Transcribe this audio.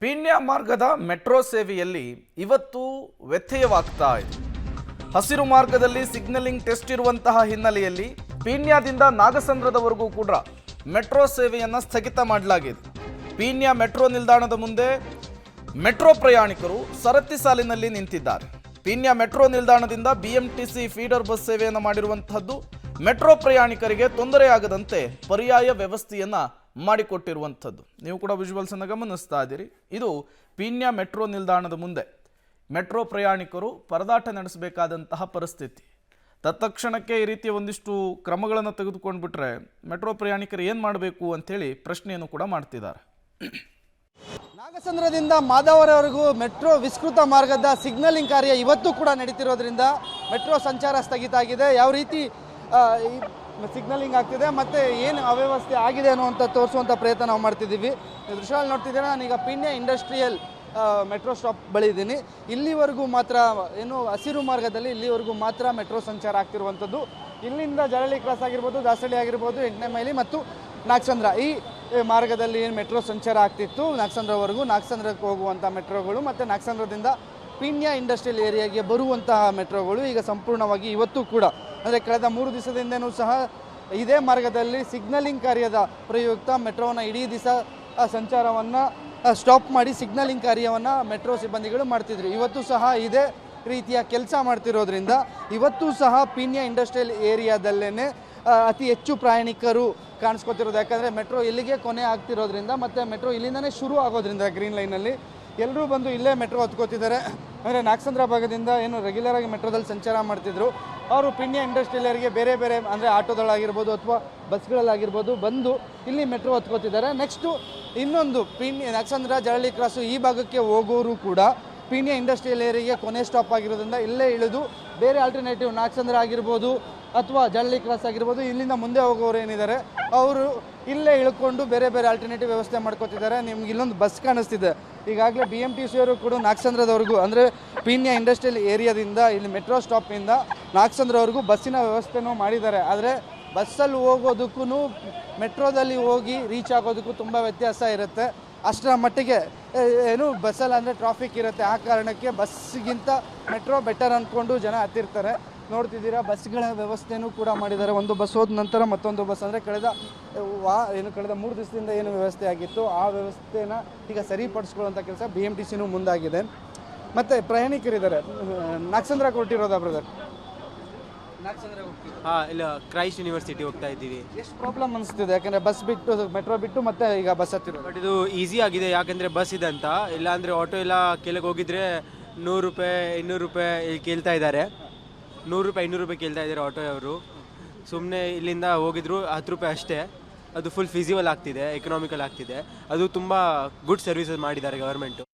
ಪೀಣ್ಯ ಮಾರ್ಗದ ಮೆಟ್ರೋ ಸೇವೆಯಲ್ಲಿ ಇವತ್ತು ವ್ಯತ್ಯಯವಾಗ್ತಾ ಇದೆ. ಹಸಿರು ಮಾರ್ಗದಲ್ಲಿ ಸಿಗ್ನಲಿಂಗ್ ಟೆಸ್ಟ್ ಇರುವಂತಹ ಹಿನ್ನೆಲೆಯಲ್ಲಿ ಪೀಣ್ಯದಿಂದ ನಾಗಸಂದ್ರದವರೆಗೂ ಕೂಡ ಮೆಟ್ರೋ ಸೇವೆಯನ್ನು ಸ್ಥಗಿತ ಮಾಡಲಾಗಿದೆ. ಪೀಣ್ಯ ಮೆಟ್ರೋ ನಿಲ್ದಾಣದ ಮುಂದೆ ಮೆಟ್ರೋ ಪ್ರಯಾಣಿಕರು ಸರತಿ ಸಾಲಿನಲ್ಲಿ ನಿಂತಿದ್ದಾರೆ. ಪೀಣ್ಯ ಮೆಟ್ರೋ ನಿಲ್ದಾಣದಿಂದ ಬಿಎಂಟಿಸಿ ಫೀಡರ್ ಬಸ್ ಸೇವೆಯನ್ನು ಮಾಡಿರುವಂತಹದ್ದು ಮೆಟ್ರೋ ಪ್ರಯಾಣಿಕರಿಗೆ ತೊಂದರೆಯಾಗದಂತೆ ಪರ್ಯಾಯ ವ್ಯವಸ್ಥೆಯನ್ನು ಮಾಡಿಕೊಟ್ಟಿರುವಂಥದ್ದು. ನೀವು ಕೂಡ ವಿಜುವಲ್ಸ್ ಅನ್ನು ಗಮನಿಸ್ತಾ ಇದ್ದೀರಿ. ಇದು ಪೀಣ್ಯ ಮೆಟ್ರೋ ನಿಲ್ದಾಣದ ಮುಂದೆ ಮೆಟ್ರೋ ಪ್ರಯಾಣಿಕರು ಪರದಾಟ ನಡೆಸಬೇಕಾದಂತಹ ಪರಿಸ್ಥಿತಿ. ತತ್ಕ್ಷಣಕ್ಕೆ ಈ ರೀತಿಯ ಒಂದಿಷ್ಟು ಕ್ರಮಗಳನ್ನು ತೆಗೆದುಕೊಂಡು ಬಿಟ್ರೆ ಮೆಟ್ರೋ ಪ್ರಯಾಣಿಕರು ಏನು ಮಾಡಬೇಕು ಅಂಥೇಳಿ ಪ್ರಶ್ನೆಯನ್ನು ಕೂಡ ಮಾಡ್ತಿದ್ದಾರೆ. ನಾಗಸಂದ್ರದಿಂದ ಮಾಧವರವರೆಗೂ ಮೆಟ್ರೋ ವಿಸ್ತೃತ ಮಾರ್ಗದ ಸಿಗ್ನಲಿಂಗ್ ಕಾರ್ಯ ಇವತ್ತು ಕೂಡ ನಡೀತಿರೋದ್ರಿಂದ ಮೆಟ್ರೋ ಸಂಚಾರ ಸ್ಥಗಿತ ಆಗಿದೆ. ಯಾವ ರೀತಿ ಸಿಗ್ನಲಿಂಗ್ ಆಗ್ತಿದೆ ಮತ್ತು ಏನು ಅವ್ಯವಸ್ಥೆ ಆಗಿದೆ ಅನ್ನುವಂಥ ತೋರಿಸುವಂಥ ಪ್ರಯತ್ನ ನಾವು ಮಾಡ್ತಿದ್ದೀವಿ. ದೃಶ್ಯದಲ್ಲಿ ನೋಡ್ತಿದ್ದೀರಾ, ನಾನೀಗ ಪೀಣ್ಯ ಇಂಡಸ್ಟ್ರಿಯಲ್ ಮೆಟ್ರೋ ಸ್ಟಾಪ್ ಬಳಿ ಇದ್ದೀನಿ. ಇಲ್ಲಿವರೆಗೂ ಮಾತ್ರ ಏನು ಹಸಿರು ಮಾರ್ಗದಲ್ಲಿ ಇಲ್ಲಿವರೆಗೂ ಮಾತ್ರ ಮೆಟ್ರೋ ಸಂಚಾರ ಆಗ್ತಿರುವಂಥದ್ದು. ಇಲ್ಲಿಂದ ಜರಳಿ ಕ್ರಾಸ್ ಆಗಿರ್ಬೋದು, ದಾಸಳ್ಳಿ ಆಗಿರ್ಬೋದು, 8ನೇ ಮೈಲಿ ಮತ್ತು ನಾಗಸಂದ್ರ ಈ ಮಾರ್ಗದಲ್ಲಿ ಏನು ಮೆಟ್ರೋ ಸಂಚಾರ ಆಗ್ತಿತ್ತು ನಾಗಸಂದ್ರವರೆಗೂ, ನಾಗಸಂದ್ರಕ್ಕೆ ಹೋಗುವಂಥ ಮೆಟ್ರೋಗಳು ಮತ್ತು ನಾಗಸಂದ್ರದಿಂದ ಪೀಣ್ಯ ಇಂಡಸ್ಟ್ರಿಯಲ್ ಏರಿಯಾಗೆ ಬರುವಂತಹ ಮೆಟ್ರೋಗಳು ಈಗ ಸಂಪೂರ್ಣವಾಗಿ ಇವತ್ತು ಕೂಡ ಅಂದರೆ ಕಳೆದ 3 ದಿವಸದಿಂದನೂ ಸಹ ಇದೇ ಮಾರ್ಗದಲ್ಲಿ ಸಿಗ್ನಲಿಂಗ್ ಕಾರ್ಯದ ಪ್ರಯುಕ್ತ ಮೆಟ್ರೋನ ಇಡೀ ದಿವಸ ಸಂಚಾರವನ್ನು ಸ್ಟಾಪ್ ಮಾಡಿ ಸಿಗ್ನಲಿಂಗ್ ಕಾರ್ಯವನ್ನು ಮೆಟ್ರೋ ಸಿಬ್ಬಂದಿಗಳು ಮಾಡ್ತಿದ್ರು. ಇವತ್ತು ಸಹ ಇದೇ ರೀತಿಯ ಕೆಲಸ ಮಾಡ್ತಿರೋದ್ರಿಂದ ಇವತ್ತು ಸಹ ಪೀಣ್ಯ ಇಂಡಸ್ಟ್ರಿಯಲ್ ಏರಿಯಾದಲ್ಲೇ ಅತಿ ಹೆಚ್ಚು ಪ್ರಯಾಣಿಕರು ಕಾಣಿಸ್ಕೊತಿರೋದು. ಯಾಕಂದರೆ ಮೆಟ್ರೋ ಇಲ್ಲಿಗೆ ಕೊನೆ ಆಗ್ತಿರೋದ್ರಿಂದ ಮತ್ತು ಮೆಟ್ರೋ ಇಲ್ಲಿಂದನೇ ಶುರು ಆಗೋದ್ರಿಂದ ಗ್ರೀನ್ ಲೈನಲ್ಲಿ ಎಲ್ಲರೂ ಬಂದು ಇಲ್ಲೇ ಮೆಟ್ರೋ ಹತ್ಕೋತಿದ್ದಾರೆ. ಅಂದರೆ ನಾಗಸಂದ್ರ ಭಾಗದಿಂದ ಏನು ರೆಗ್ಯುಲರಾಗಿ ಮೆಟ್ರೋದಲ್ಲಿ ಸಂಚಾರ ಮಾಡ್ತಿದ್ರು ಅವರು ಪೀಣ್ಯ ಇಂಡಸ್ಟ್ರಿಯಲ್ ಏರಿಯಾಗೆ ಬೇರೆ ಬೇರೆ ಅಂದರೆ ಆಟೋದಲ್ಲಾಗಿರ್ಬೋದು ಅಥವಾ ಬಸ್ಗಳಲ್ಲಾಗಿರ್ಬೋದು ಬಂದು ಇಲ್ಲಿ ಮೆಟ್ರೋ ಹತ್ಕೋತಿದ್ದಾರೆ. ನೆಕ್ಸ್ಟು ಇನ್ನೊಂದು ನಾಗಸಂದ್ರ ಜರಳಿ ಕ್ರಾಸು ಈ ಭಾಗಕ್ಕೆ ಹೋಗೋರು ಕೂಡ ಪೀಣ್ಯ ಇಂಡಸ್ಟ್ರಿಯಲ್ ಏರಿಯಾಗೆ ಕೊನೆ ಸ್ಟಾಪ್ ಆಗಿರೋದ್ರಿಂದ ಇಲ್ಲೇ ಇಳಿದು ಬೇರೆ ಆಲ್ಟರ್ನೇಟಿವ್ ನಾಗಸಂದ್ರ ಆಗಿರ್ಬೋದು ಅಥವಾ ಜರಳಿ ಕ್ರಾಸ್ ಆಗಿರ್ಬೋದು ಇಲ್ಲಿಂದ ಮುಂದೆ ಹೋಗೋರು ಏನಿದ್ದಾರೆ ಅವರು ಇಲ್ಲೇ ಇಳ್ಕೊಂಡು ಬೇರೆ ಬೇರೆ ಆಲ್ಟರ್ನೇಟಿವ್ ವ್ಯವಸ್ಥೆ ಮಾಡ್ಕೋತಿದ್ದಾರೆ. ನಿಮ್ಗೆ ಇಲ್ಲೊಂದು ಬಸ್ ಕಾಣಿಸ್ತಿದೆ. ಈಗಾಗಲೇ BMTC ಅವರು ಕೂಡ ನಾಗಸಂದ್ರದವರೆಗೂ ಅಂದರೆ ಪೀಣ್ಯ ಇಂಡಸ್ಟ್ರಿಯಲ್ ಏರಿಯಾದಿಂದ ಇಲ್ಲಿ ಮೆಟ್ರೋ ಸ್ಟಾಪಿಂದ ನಾಗಸಂದ್ರವರೆಗೂ ಬಸ್ಸಿನ ವ್ಯವಸ್ಥೆನೂ ಮಾಡಿದ್ದಾರೆ. ಆದರೆ ಬಸ್ಸಲ್ಲಿ ಹೋಗೋದಕ್ಕೂ ಮೆಟ್ರೋದಲ್ಲಿ ಹೋಗಿ ರೀಚ್ ಆಗೋದಕ್ಕೂ ತುಂಬ ವ್ಯತ್ಯಾಸ ಇರುತ್ತೆ. ಅಷ್ಟರ ಮಟ್ಟಿಗೆ ಏನು ಬಸ್ಸಲ್ಲಿ ಅಂದರೆ ಟ್ರಾಫಿಕ್ ಇರುತ್ತೆ. ಆ ಕಾರಣಕ್ಕೆ ಬಸ್ಗಿಂತ ಮೆಟ್ರೋ ಬೆಟರ್ ಅಂದ್ಕೊಂಡು ಜನ ಹತ್ತಿರ್ತಾರೆ. ನೋಡ್ತಿದ್ದೀರಾ, ಬಸ್ಗಳ ವ್ಯವಸ್ಥೆನೂ ಕೂಡ ಮಾಡಿದ್ದಾರೆ. ಒಂದು ಬಸ್ ಹೋದ ನಂತರ ಮತ್ತೊಂದು ಬಸ್ ಅಂದರೆ ಕಳೆದ 3 ದಿವಸದಿಂದ ಏನು ವ್ಯವಸ್ಥೆ ಆಗಿತ್ತು ಆ ವ್ಯವಸ್ಥೆನ ಈಗ ಸರಿಪಡಿಸ್ಕೊಳ್ಳುವಂಥ ಕೆಲಸ BMTCನೂ ಮುಂದಾಗಿದೆ. ಮತ್ತು ಪ್ರಯಾಣಿಕರಿದ್ದಾರೆ. ನಾಗಸಂದ್ರ ಕೊಟ್ಟಿರೋದಾ ಬ್ರದರ್? ನಾಗಸಂದ್ರ ಇಲ್ಲ, ಕ್ರೈಸ್ಟ್ ಯೂನಿವರ್ಸಿಟಿ ಹೋಗ್ತಾ ಇದ್ದೀವಿ. ಎಷ್ಟು ಪ್ರಾಬ್ಲಮ್ ಅನಿಸ್ತಿದೆ? ಯಾಕಂದರೆ ಬಸ್ ಬಿಟ್ಟು ಮೆಟ್ರೋ ಬಿಟ್ಟು ಮತ್ತೆ ಈಗ ಬಸ್ ಹತ್ತಿರೋದು. ಬಟ್ ಇದು ಈಸಿ ಆಗಿದೆ ಯಾಕಂದರೆ ಬಸ್ ಇದೆ ಅಂತ. ಇಲ್ಲಾಂದರೆ ಆಟೋ ಎಲ್ಲ ಕೆಳಗೆ ಹೋಗಿದ್ರೆ 100 ರೂಪಾಯಿ 200 ರೂಪಾಯಿ ಕೇಳ್ತಾ ಇದ್ದಾರೆ. 100 ರೂಪಾಯಿ 200 ರೂಪಾಯಿ ಕೇಳ್ತಾ ಇದ್ದಾರೆ ಆಟೋ ಅವರು. ಸುಮ್ಮನೆ ಇಲ್ಲಿಂದ ಹೋಗಿದ್ರು 10 ರೂಪಾಯಿ ಅಷ್ಟೇ. ಅದು ಫುಲ್ ಫಿಸಿಬಲ್ ಆಗ್ತಿದೆ, ಎಕನಾಮಿಕಲ್ ಆಗ್ತಿದೆ. ಅದು ತುಂಬ ಗುಡ್ ಸರ್ವಿಸಸ್ ಮಾಡಿದ್ದಾರೆ ಗವರ್ಮೆಂಟು.